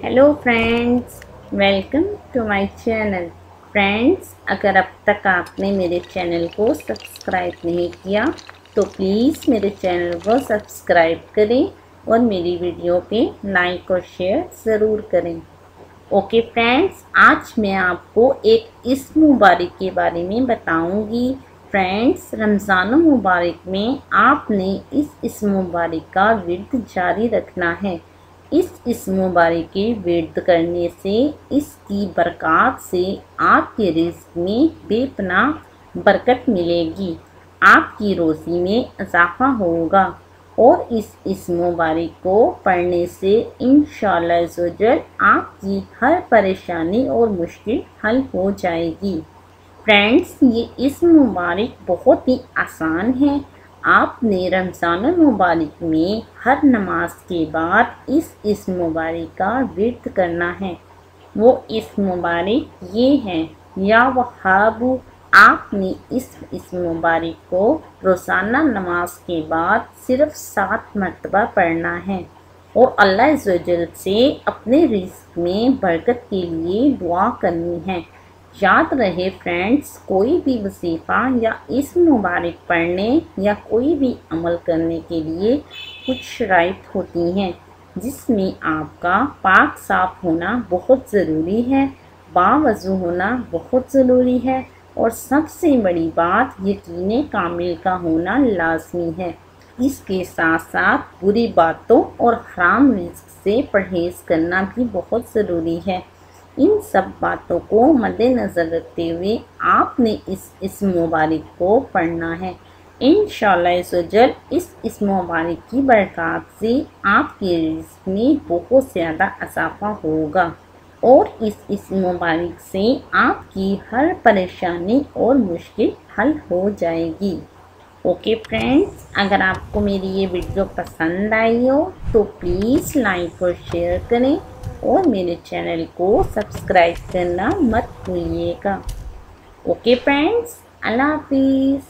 Hello friends, welcome to my channel. Friends, अगर अब तक आपने मेरे चैनल को सब्सक्राइब नहीं किया तो प्लीज़ मेरे चैनल को सब्सक्राइब करें और मेरी वीडियो पे लाइक और शेयर ज़रूर करें। ओके फ्रेंड्स, आज मैं आपको एक इस्म मुबारक के बारे में बताऊंगी। फ्रेंड्स, रमज़ान मुबारक में आपने इस इस्म मुबारक का विर्द जारी रखना है। इस मुबारक के विर्द करने से इसकी बरक़ात से आपके रिज़्क़ में बेपनाह बरकत मिलेगी, आपकी रोज़ी में इजाफ़ा होगा और इस मुबारक को पढ़ने से इंशाअल्लाह अज़्ज़वजल आपकी हर परेशानी और मुश्किल हल हो जाएगी। फ्रेंड्स, ये इस्म मुबारक बहुत ही आसान है। आपने रमज़ान मुबारक में हर नमाज के बाद इस इस्म मुबारक का विर्द करना है। वो इस्म मुबारक ये है, या वहाबू। आपने इस मुबारक को रोज़ाना नमाज के बाद सिर्फ 7 मरतबा पढ़ना है और अल्लाह अज़्ज़वजल से अपने रिज़्क़ में बरकत के लिए दुआ करनी है। याद रहे फ्रेंड्स, कोई भी वजीफ़ा या इस्म मुबारक पढ़ने या कोई भी अमल करने के लिए कुछ शराइत होती हैं, जिसमें आपका पाक साफ होना बहुत ज़रूरी है, बावज़ू होना बहुत ज़रूरी है और सबसे बड़ी बात यकीन कामिल का होना लाज़मी है। इसके साथ साथ बुरी बातों और हराम रिज़्क़ से परहेज़ करना भी बहुत ज़रूरी है। इन सब बातों को मद्देनज़र रखते हुए आपने इस मुबारक को पढ़ना है। इंशाअल्लाह अज़्ज़वजल इस मुबारक की बरक़ात से आपके रिज़्क़ में बहुत ज़्यादा इजाफ़ा होगा और इस मुबारक से आपकी हर परेशानी और मुश्किल हल हो जाएगी। ओके फ्रेंड्स, अगर आपको मेरी ये वीडियो पसंद आई हो तो प्लीज़ लाइक और शेयर करें और मेरे चैनल को सब्सक्राइब करना मत भूलिएगा। ओके फ्रेंड्स, अल्लाह हाफिज़।